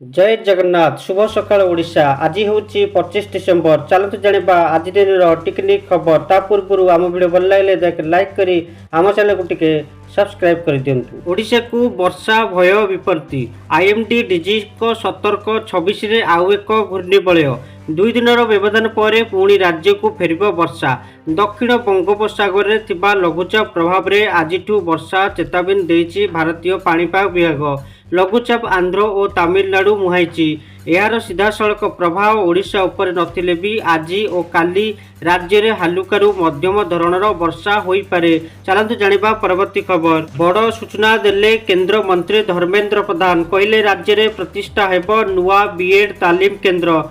जय जगन्नाथ शुभ सकाळ ओडिशा आज हूँ 25 डिसेम्बर चलतु जाना आज दिन टिकनिक खबर ता पूर्व आम वीडियो भल लगे लाइक करी आम चैनल को टिके सब्सक्राइब कर दिंतु। ओडिशा को वर्षा भय विपत्ति आईएमडी डीजी को सतर्क 26 रे आउ एक घूर्णिबलय दुई दिन व्यवधान पर पुणी राज्य को फेर वर्षा दक्षिण बंगोपसागर में थिबा लघुचाप प्रभाव में आज वर्षा चेतावनी देइछि भारतीय पाणीपाग विभाग। लघुचाप आंध्र और तमिलनाडु मुहाई यार सीधा सड़क प्रभाव ओडिशा उपर नथिले भी आज और काली राज्य में हालुकारु मध्यम धरणर वर्षा होई पारे। चलतु जानिबा परवर्ती खबर। बड़ सूचना देले केंद्र मंत्री धर्मेंद्र प्रधान कहले राज्य में प्रतिष्ठा हेब नुआ बीएड तालीम केंद्र।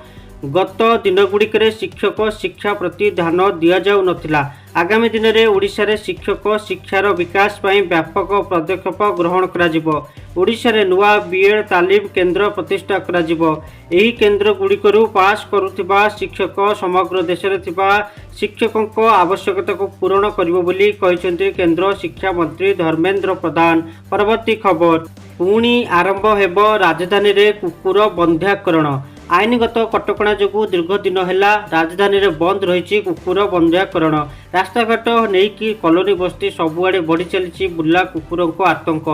गत दिनगुड़िक शिक्षक शिक्षा प्रति ध्यान दि जाऊ नथिला। आगामी दिन में ओडिशा रे शिक्षक शिक्षार विकास पर व्यापक पदक्षेप ग्रहण करा। ओडिशा रे नुआ बीएड तालीम केंद्र प्रतिष्ठा करा। एही केंद्र गुड़िकरू पास करुथिबा शिक्षक समग्र देश में थिबा शिक्षकों आवश्यकता को पूरण करिबो बोली कहिसेंति केंद्र शिक्षा मंत्री धर्मेंद्र प्रधान। परवर्ती खबर। पुणी आरंभ हेब राजधानी रे कुकुर बंध्याकरण। आईनगत कटकणा जो दीर्घ दिन है राजधानी में बंद रही कुकुर बंध्याकरण। रास्ताघाट नहीं कि कॉलोनी बस्ती सबुआड़े बढ़ी चली बुला कुकुरों को आतंक।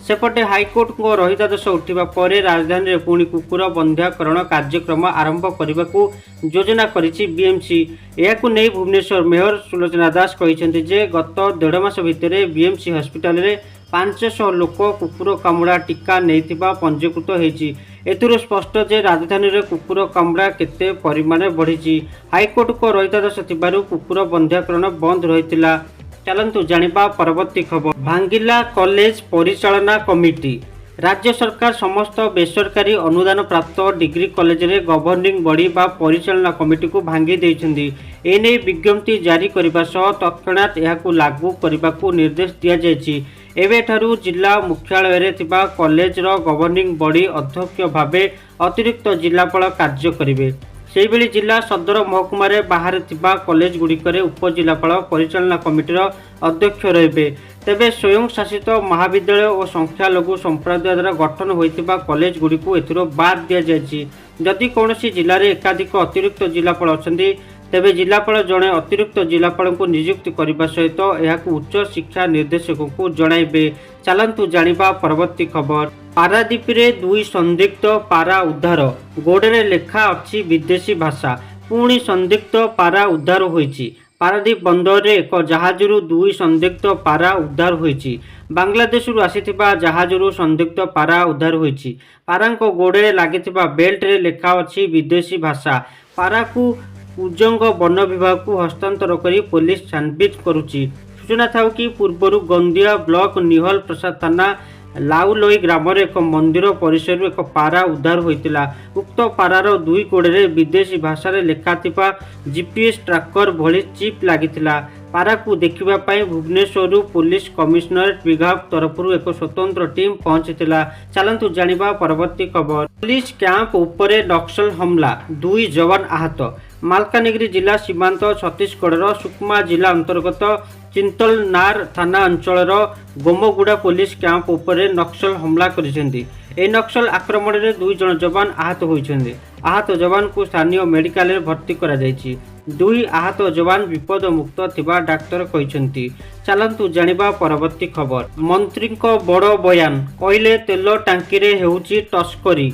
सेपटे हाईकोर्ट को रहितादेश उठा पर राजधानी में पुणी कुकुर बंध्याकरण कार्यक्रम आरंभ करने को योजना करिछि बीएमसी। यह नहीं भुवनेश्वर मेयर सुलोचना दास कहते जे गत 1.5 मास भितर बीएमसी हस्पिटाल रे 500 लोक कुकुर कामुड़ा टीका नहीं पंजीकृत होती। एथुर स्पष्ट जे राजधानी रे कुकुर कामुड़ा केते परिमाण में बढ़ी। हाईकोर्ट को रहितादेश थिबारु कुकुर बंध्याकरण बंद रहितिला। चलंतु जानिबा परवर्ती खबर। भांगिला कॉलेज परिचालना कमिटी। राज्य सरकार समस्त बेसरकारी अनुदान प्राप्त डिग्री कॉलेज रे गवर्निंग बॉडी बा परिचालना कमिटी को भांगी देइछन्दी। एने विज्ञप्ति जारी करबा सह तत्क्षणात एहाकू लागू करबा को निर्देश दिया जायछि। एवेठारु जिला मुख्यालय रे थिबा कॉलेज रो गवर्निंग बॉडी अध्यक्ष भावे अतिरिक्त जिलापाल कार्य करिवे। सेहिभଳି जिला सदर महकुमा बाहर थिबा कॉलेज गुड़िकर उपजिलापाल परिचालना कमिटीर अध्यक्ष रहिबे। तेबे स्वयं शासित महाविद्यालय और संख्यालघु संप्रदाय द्वारा गठन होइतिबा कॉलेज गुड़िक एथुरो बाद दिया जायछि। जदि कौनसी जिले में एकाधिक अतिरिक्त जिलापाल अछन्ति तेबे जिलापाल जड़े अतिरिक्त जिलापाल को नियुक्ति करने सहित यह उच्च शिक्षा निर्देशक को जणाइबे। चलंतु जानिबा परवर्ती खबर। पारादीप रे 2 संदिग्ध पारा उद्धार। गोड़े लेखा अच्छी विदेशी भाषा पुणी संदिग्ध पारा उद्धार होइछि। पारादीप बंदर रे एक जहाजरू 2 संदिग्ध पारा उद्धार होइछि। बांग्लादेश आसीथिबा जहाजरू संदिग्ध पारा उद्धार होइछि। पारांको गोड़े लागिथिबा बेल्ट रे लेखा अच्छी विदेशी भाषा। पारा को कुजंग वन विभाग को हस्तांतर करी पुलिस छानबीन करुछि। सूचना था कि पूर्वर गंदिया ब्लॉक निहल प्रसाद थाना लाउलोई ग्राम एक मंदिर परिसर एक पारा उद्धार होइतिला। उक्त पारार 2 गोड़े विदेशी भाषा लेखा जीपीएस ट्रैकर भली चिप लागितिला। पारा को देखिबा पाई भुवनेश्वर पुलिस कमिश्नरेट विभाग तरफ एक स्वतंत्र टीम पहुंचीला। चलंतु जानिबा परवर्ती खबर। पुलिस कैंप उपरे नक्सल हमला 2 जवान आहत। मालकानगिरी जिला सीमांत छत्तीसगढ़ सुकमा जिला अंतर्गत चिंतलनार थाना अंचल गोमगुड़ा पुलिस कैंप उपरे नक्सल हमला करिसेंती। ए नक्सल आक्रमण में 2 जन जवान आहत होइछन्ती। आहत जवान को स्थानीय मेडिकल रे भर्ती करा जायछि। 2 आहत जवान विपद मुक्त थिबा डाक्टर कहिसेंती। चलंतु जानिबा परवर्ती खबर। मंत्री को बड़ बयान कहले तेल टांकी रे हेउछि तस्करी।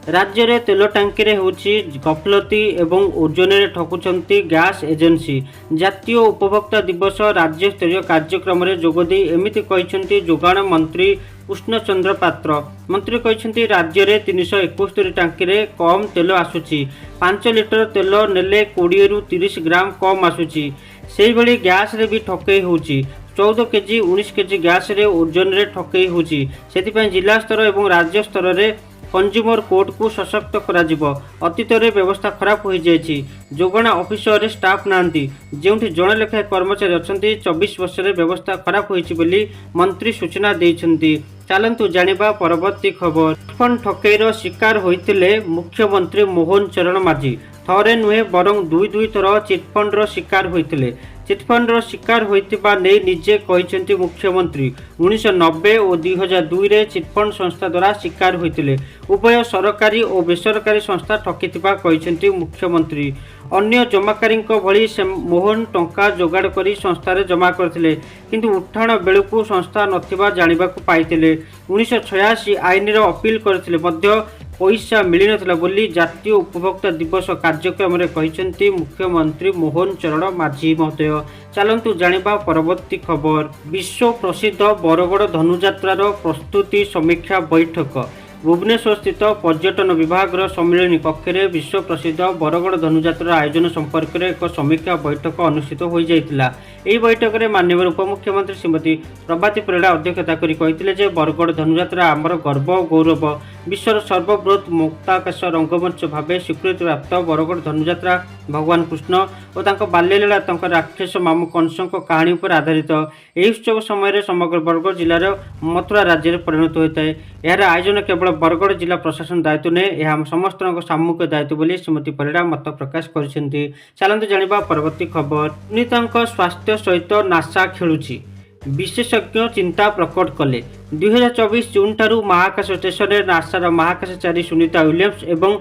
राज्य में तेल टांकी रे होछि गफलती एवं ओजन रे ठकुचंती गैस एजेंसी। जातीय उपभोक्ता दिवस राज्य स्तरीय कार्यक्रम रे जोगदी एमिति कहिसेंती जोगाण मंत्री कृष्ण चंद्र पात्र। मंत्री कहिसेंती राज्य में 371 टांकी रे कम तेल आसुछि। 5 लिटर तेल नेले 20 रु 30 ग्राम कम आसुछि। सेहि भली गैस रे भी ठकई होछि। 14 केजी 19 केजी गैस रे ओजन रे ठकई होछि। सेतिपय जिला स्तर एवं राज्य स्तर रे कंज्यूमर कोर्ट को सशक्त करा। अतीत में व्यवस्था खराब हो जाएगी। जोगणा ऑफिसर स्टाफ नांती जोठी जड़े लेखाएं कर्मचारी अच्छा 24 वर्ष व्यवस्था खराब होती मंत्री सूचना देइछन्ती। ଚାଲନ୍ତୁ ଜାଣିବା ପରବର୍ତ୍ତୀ ଖବର। ଚିଟଫଣ୍ଡ ଠକେଇର ଶିକାର ହୋଇଥିଲେ ମୁଖ୍ୟମନ୍ତ୍ରୀ ମୋହନ ଚରଣ ମାଝୀ। ଥରେ ନୁହେଁ ବରଂ ଦୁଇ ଥର ଚିଟଫଣ୍ଡର ଶିକାର ହୋଇଥିଲେ। ଚିଟଫଣ୍ଡର ଶିକାର ହୋଇଥିବା ନେଇ ନିଜେ କହିଛନ୍ତି ମୁଖ୍ୟମନ୍ତ୍ରୀ। 1990 ଓ 2002ରେ ଚିଟଫଣ୍ଡ ସଂସ୍ଥା ଦ୍ୱାରା ଶିକାର ହୋଇଥିଲେ। ଉଭୟ ସରକାରୀ ଓ ବେସରକାରୀ ସଂସ୍ଥା ଠକିଥିବା କହିଛନ୍ତି ମୁଖ୍ୟମନ୍ତ୍ରୀ। ଅନ୍ୟ ଜମାକାରୀଙ୍କ ଭଳି ମୋହନ ଟଙ୍କା ଯୋଗାଡ଼ କରି ସଂସ୍ଥାରେ ଜମା କରିଥିଲେ, କିନ୍ତୁ ଉଠାଣ ବେଳକୁ ସଂସ୍ଥା ନଥିବା ଜାଣିବାକୁ ପାଇଥିଲେ। 1986 ଆଇନର ଅପିଲ କରିଥିଲେ ମଧ୍ୟ ପଇସା ମିଳିନଥିଲା ବୋଲି ଜାତୀୟ ଉପଭୋକ୍ତା ଦିବସ କାର୍ଯ୍ୟକ୍ରମରେ କହିଛନ୍ତି ମୁଖ୍ୟମନ୍ତ୍ରୀ ମୋହନ ଚରଣ ମାଝୀ ମହୋଦୟ। ଚାଲନ୍ତୁ ଜାଣିବା ପରବର୍ତ୍ତୀ ଖବର। ବିଶ୍ୱ ପ୍ରସିଦ୍ଧ ବରଗଡ଼ ଧନୁଯାତ୍ରାର ପ୍ରସ୍ତୁତି ସମୀକ୍ଷା ବୈଠକ। ଭୁବନେଶ୍ୱର ସ୍ଥିତ ପର୍ଯ୍ୟଟନ ବିଭାଗର ସମ୍ମିଳନୀ କକ୍ଷରେ ବିଶ୍ୱ ପ୍ରସିଦ୍ଧ ବରଗଡ଼ ଧନୁଯାତ୍ରାର ଆୟୋଜନ ସମ୍ପର୍କରେ ଏକ ସମୀକ୍ଷା ବୈଠକ ଅନୁଷ୍ଠିତ ହୋଇଯାଇଥିଲା। ଏହି ବୈଠକରେ ମାନ୍ୟବର ଉପମୁଖ୍ୟମନ୍ତ୍ରୀ ଶ୍ରୀମତୀ ପ୍ରଭାତୀ ପରିଡ଼ା ଅଧ୍ୟକ୍ଷତା କରି କହିଥିଲେ ଯେ ବରଗଡ଼ ଧନୁଯାତ୍ରା ଆମର ଗର୍ବ ଓ ଗୌରବ। ବିଶ୍ୱର ସର୍ବବୃହତ୍ ମୁକ୍ତାକାଶ ରଙ୍ଗମଞ୍ଚ ଭାବେ ସ୍ୱୀକୃତିପ୍ରାପ୍ତ ବରଗଡ଼ ଧନୁଯାତ୍ରା ଭଗବାନ କୃଷ୍ଣ ଓ ତାଙ୍କ ବାଲ୍ୟଲୀଳା ତାଙ୍କ ରାକ୍ଷସ ମାମୁଁ କଂସଙ୍କ କାହାଣୀ ଉପରେ ଆଧାରିତ। ଏହି ଉତ୍ସବ ସମୟରେ ସମଗ୍ର ବରଗଡ଼ ଜିଲ୍ଲାର ମଥୁରା ରାଜ୍ୟରେ ପରିଣତ ହୋଇଥାଏ। ଏହାର ଆୟୋଜନ କେବଳ ବରଗଡ଼ ଜିଲ୍ଲା ପ୍ରଶାସନ ଦାୟିତ୍ୱ ନୁହେଁ, ଏହା ଆମ ସମସ୍ତଙ୍କ ସାମୂହିକ ଦାୟିତ୍ୱ ବୋଲି ଶ୍ରୀମତୀ ପରିଡ଼ା ମତ ପ୍ରକାଶ କରିଛନ୍ତି। ଚାଲନ୍ତୁ ଜାଣିବା ପରବର୍ତ୍ତୀ ଖବର। ସୁନିତାଙ୍କ ସ୍ୱାସ୍ଥ୍ୟ ସହିତ ନାସା ଖେଳୁଛି, ବିଶେଷଜ୍ଞ ଚିନ୍ତା ପ୍ରକଟ କଲେ। 2024 ଜୁନ୍ ଠାରୁ ମହାକାଶ ଷ୍ଟେସନରେ ନାସାର ମହାକାଶଚାରୀ ସୁନିତା ୱିଲିୟମ୍ସ ଏବଂ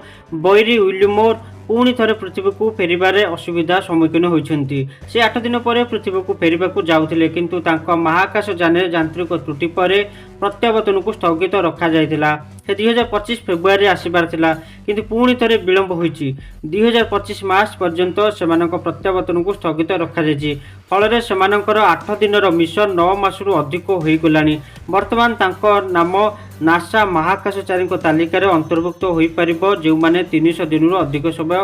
ବୈରୀ ୱିଲମୋର ପୁଣି ଥରେ ପୃଥିବୀକୁ ଫେରିବାରେ ଅସୁବିଧା ସମ୍ମୁଖୀନ ହୋଇଛନ୍ତି। ସେ 8 ଦିନ ପରେ ପୃଥିବୀକୁ ଫେରିବାକୁ ଯାଉଥିଲେ, କିନ୍ତୁ ତାଙ୍କ ମହାକାଶ ଯାନରେ ଯାନ୍ତ୍ରିକ ତ୍ରୁଟି ପରେ ପ୍ରତ୍ୟାବର୍ତ୍ତନକୁ ସ୍ଥଗିତ ରଖାଯାଇଥିଲା। ସେ 2025 ଫେବୃଆରୀରେ ଆସିବାର ଥିଲା, କିନ୍ତୁ ପୁଣି ଥରେ ବିଳମ୍ବ ହୋଇଛି। 2025 ମାର୍ଚ୍ଚ ପର୍ଯ୍ୟନ୍ତ ସେମାନଙ୍କ ପ୍ରତ୍ୟାବର୍ତ୍ତନକୁ ସ୍ଥଗିତ ରଖାଯାଇଛି। ଫଳରେ ସେମାନଙ୍କର 8 ଦିନର ମିଶନ 9 ମାସରୁ ଅଧିକ ହୋଇଗଲାଣି। ବର୍ତ୍ତମାନ ତାଙ୍କ ନାମ ନାସା ମହାକାଶଚାରୀଙ୍କ ତାଲିକାରେ ଅନ୍ତର୍ଭୁକ୍ତ ହୋଇପାରିବ ଯେଉଁମାନେ 300 ଦିନରୁ ଅଧିକ ସମୟ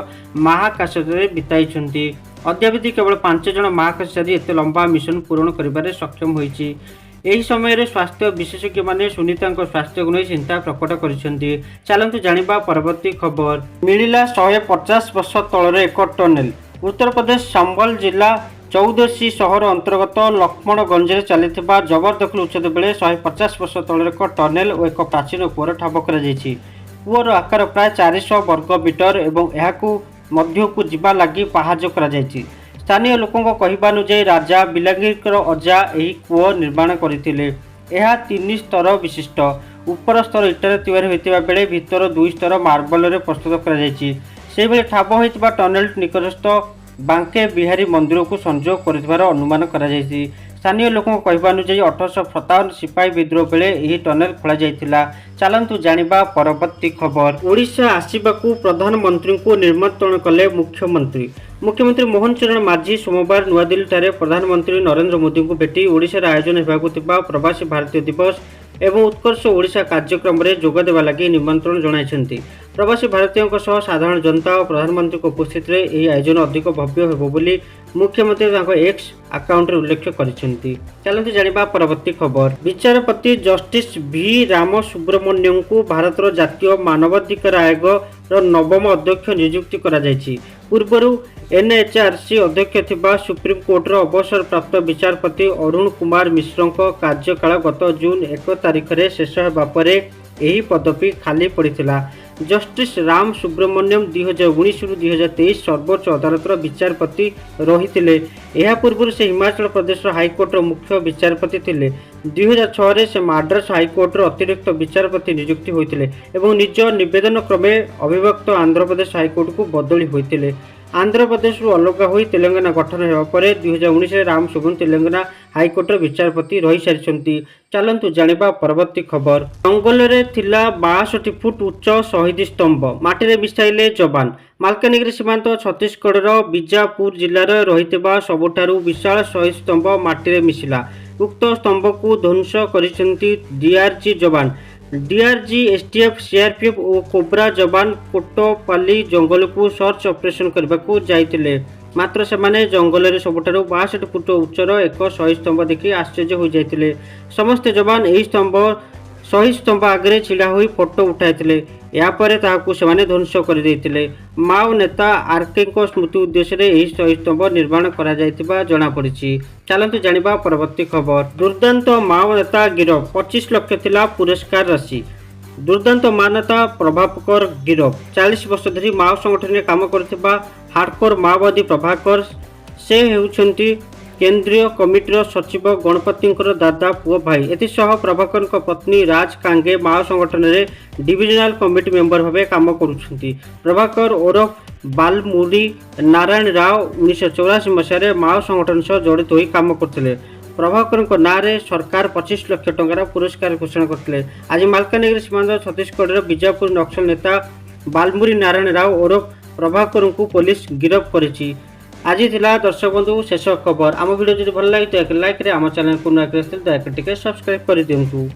ମହାକାଶରେ ବିତାଇଛନ୍ତି। ଅଦ୍ୟାବଧି କେବଳ 5 ଜଣ ମହାକାଶଚାରୀ ଏତେ ଲମ୍ବା ମିଶନ ପୂରଣ କରିବାରେ ସକ୍ଷମ ହୋଇଛି। ଏହି ସମୟରେ ସ୍ୱାସ୍ଥ୍ୟ ବିଶେଷଜ୍ଞମାନେ ସୁନିତାଙ୍କ ସ୍ୱାସ୍ଥ୍ୟକୁ ନେଇ ଚିନ୍ତା ପ୍ରକଟ କରିଛନ୍ତି। ଚାଲନ୍ତୁ ଜାଣିବା ପରବର୍ତ୍ତୀ ଖବର। ମିଳିଲା 150 ବର୍ଷ ତଳର ଏକ ଟନେଲ। ଉତ୍ତରପ୍ରଦେଶ ସମ୍ବଲ ଜିଲ୍ଲା ଚୌଦଶୀ ସହର ଅନ୍ତର୍ଗତ ଲକ୍ଷ୍ମଣଗଞ୍ଜରେ ଚାଲିଥିବା ଜବରଦଖଲ ଉଚ୍ଛେଦ ବେଳେ 150 ବର୍ଷ ତଳର ଏକ ଟନେଲ ଓ ଏକ ପ୍ରାଚୀନ କୂଅର ଠାବ କରାଯାଇଛି। କୂଅର ଆକାର ପ୍ରାୟ 400 ବର୍ଗ ମିଟର ଏବଂ ଏହାକୁ ମଧ୍ୟକୁ ଯିବା ଲାଗି ପାହାଚ କରାଯାଇଛି। ସ୍ଥାନୀୟ ଲୋକଙ୍କ କହିବା ଅନୁଯାୟୀ ରାଜା ବିଲାଙ୍ଗୀଙ୍କର ଅଜା ଏହି କୂଅ ନିର୍ମାଣ କରିଥିଲେ। ଏହା 3 ସ୍ତର ବିଶିଷ୍ଟ। ଉପର ସ୍ତର ଇଟାରେ ତିଆରି ହୋଇଥିବା ବେଳେ ଭିତର 2 ସ୍ତର ମାର୍ବଲରେ ପ୍ରସ୍ତୁତ କରାଯାଇଛି। ସେହିଭଳି ଠାବ ହୋଇଥିବା ଟନେଲ ନିକଟସ୍ଥ ବାଙ୍କେ ବିହାରୀ ମନ୍ଦିରକୁ ସଂଯୋଗ କରୁଥିବାର ଅନୁମାନ କରାଯାଇଛି। ସ୍ଥାନୀୟ ଲୋକଙ୍କ କହିବା ଅନୁଯାୟୀ 1857 ସିପାହୀ ବିଦ୍ରୋହ ବେଳେ ଏହି ଟନେଲ ଖୋଳାଯାଇଥିଲା। ଚାଲନ୍ତୁ ଜାଣିବା ପରବର୍ତ୍ତୀ ଖବର। ଓଡ଼ିଶା ଆସିବାକୁ ପ୍ରଧାନମନ୍ତ୍ରୀଙ୍କୁ ନିମନ୍ତ୍ରଣ କଲେ ମୁଖ୍ୟମନ୍ତ୍ରୀ। ମୁଖ୍ୟମନ୍ତ୍ରୀ ମୋହନ ଚରଣ ମାଝୀ ସୋମବାର ନୂଆଦିଲ୍ଲୀଠାରେ ପ୍ରଧାନମନ୍ତ୍ରୀ ନରେନ୍ଦ୍ର ମୋଦିଙ୍କୁ ଭେଟି ଓଡ଼ିଶାରେ ଆୟୋଜନ ହେବାକୁ ଥିବା ପ୍ରବାସୀ ଭାରତୀୟ ଦିବସ ଏବଂ ଉତ୍କର୍ଷ ଓଡ଼ିଶା କାର୍ଯ୍ୟକ୍ରମରେ ଯୋଗ ଦେବା ଲାଗି ନିମନ୍ତ୍ରଣ ଜଣାଇଛନ୍ତି। ପ୍ରବାସୀ ଭାରତୀୟଙ୍କ ସହ ସାଧାରଣ ଜନତା ଓ ପ୍ରଧାନମନ୍ତ୍ରୀଙ୍କ ଉପସ୍ଥିତିରେ ଏହି ଆୟୋଜନ ଅଧିକ ଭବ୍ୟ ହେବ ବୋଲି ମୁଖ୍ୟମନ୍ତ୍ରୀ ତାଙ୍କ ଏକ୍ସ ଆକାଉଣ୍ଟରେ ଉଲ୍ଲେଖ କରିଛନ୍ତି। ଚାଲନ୍ତୁ ଜାଣିବା ପରବର୍ତ୍ତୀ ଖବର। ବିଚାରପତି ଜଷ୍ଟିସ୍ ଭି ରାମ ସୁବ୍ରମଣ୍ୟଙ୍କୁ ଭାରତର ଜାତୀୟ ମାନବାଧିକାର ଆୟୋଗର 9ମ ଅଧ୍ୟକ୍ଷ ନିଯୁକ୍ତି କରାଯାଇଛି। ପୂର୍ବରୁ ଏନ୍ଏଚ୍ଆର୍ସି ଅଧ୍ୟକ୍ଷ ଥିବା ସୁପ୍ରିମକୋର୍ଟର ଅବସରପ୍ରାପ୍ତ ବିଚାରପତି ଅରୁଣ କୁମାର ମିଶ୍ରଙ୍କ କାର୍ଯ୍ୟକାଳ ଗତ ଜୁନ୍ 1 ତାରିଖରେ ଶେଷ ହେବା ପରେ ଏହି ପଦବୀ ଖାଲି ପଡ଼ିଥିଲା। ଜଷ୍ଟିସ୍ ରାମ ସୁବ୍ରମଣ୍ୟମ 2019ରୁ 2023 ସର୍ବୋଚ୍ଚ ଅଦାଲତର ବିଚାରପତି ରହିଥିଲେ। ଏହା ପୂର୍ବରୁ ସେ ହିମାଚଳ ପ୍ରଦେଶର ହାଇକୋର୍ଟର ମୁଖ୍ୟ ବିଚାରପତି ଥିଲେ। 2006ରେ ସେ ମାଡ୍ରାସ ହାଇକୋର୍ଟର ଅତିରିକ୍ତ ବିଚାରପତି ନିଯୁକ୍ତି ହୋଇଥିଲେ ଏବଂ ନିଜ ନିବେଦନ କ୍ରମେ ଅବିଭକ୍ତ ଆନ୍ଧ୍ରପ୍ରଦେଶ ହାଇକୋର୍ଟକୁ ବଦଳି ହୋଇଥିଲେ। ଆନ୍ଧ୍ରପ୍ରଦେଶରୁ ଅଲଗା ହୋଇ ତେଲେଙ୍ଗାନା ଗଠନ ହେବା ପରେ 2019ରେ ରାମ ସୁବ୍ରମଣ୍ୟମ ତେଲେଙ୍ଗାନା ହାଇକୋର୍ଟର ବିଚାରପତି ରହିସାରିଛନ୍ତି। ଚାଲନ୍ତୁ ଜାଣିବା ପରବର୍ତ୍ତୀ ଖବର। ଜଙ୍ଗଲରେ ଥିଲା 62 ଫୁଟ ଉଚ୍ଚ ଶହୀଦ ସ୍ତମ୍ଭ, ମାଟିରେ ମିଶାଇଲେ ଯବାନ। ମାଲକାନଗିରି ସୀମାନ୍ତ ଛତିଶଗଡ଼ର ବିଜାପୁର ଜିଲ୍ଲାରେ ରହିଥିବା ସବୁଠାରୁ ବିଶାଳ ଶହୀଦ ସ୍ତମ୍ଭ ମାଟିରେ ମିଶିଲା। ଉକ୍ତ ସ୍ତମ୍ଭକୁ ଧ୍ୱଂସ କରିଛନ୍ତି ଡିଆର୍ଜି ଯବାନ। ଡିଆର୍ଜି, ଏସ୍ଟିଏଫ୍, ସିଆର୍ପିଏଫ୍ ଓ କୋବ୍ରା ଯବାନ କୋଟପାଲି ଜଙ୍ଗଲକୁ ସର୍ଚ୍ଚ ଅପରେସନ କରିବାକୁ ଯାଇଥିଲେ। ମାତ୍ର ସେମାନେ ଜଙ୍ଗଲରେ ସବୁଠାରୁ 62 ଫୁଟ ଉଚ୍ଚର ଏକ ଶହୀଦ ସ୍ତମ୍ଭ ଦେଖି ଆଶ୍ଚର୍ଯ୍ୟ ହୋଇଯାଇଥିଲେ। ସମସ୍ତେ ଯବାନ ଏହି ଶହୀଦ ସ୍ତମ୍ଭ ଆଗରେ ଛିଡ଼ା ହୋଇ ଫଟୋ ଉଠାଇଥିଲେ। यापर ताकू से ध्वंस कर माओ नेता आरके स्मृति उद्देश्य यह शहीद स्तंभ निर्माण कर जमापड़ी। चलतु जाना परवर्ती खबर। दुर्दांत माओ नेता गिरफ 25 लाख थिला पुरस्कार राशि। दुर्दांत माओ नेता प्रभाकर गिरफ 40 वर्ष धरी माओ संगठन में काम करथिबा हार्डकोर माओवादी प्रभाकर से हेउछंती केंद्रीय कमिटीर सचिव गणपति दादा पुओ भाई। एसह प्रभाकर पत्नी राज कांगे माओ संगठन में डिविजनल कमिटी मेंबर भाव काम करुछंती। प्रभाकर ओरफ बालमुरी नारायण राव 1984 मसीह माओ संगठन सह जड़ित होई काम करथिले। प्रभाकर नाँ सरकार 25 लाख टंकार पुरस्कार घोषणा करते। आज मालकानगिरी सीमांत छत्तीसगढ़ बीजापुर नक्सल नेता बालमुरी नारायण राव ओरफ प्रभाकर को पुलिस गिरफ्त करिछि। आज थिला दर्शक बंधु शेष खबर। आम वीडियो जदि भल लगे तो एक लाइक रे आम चैनल को दयाकरी सब्सक्राइब कर दिंतु।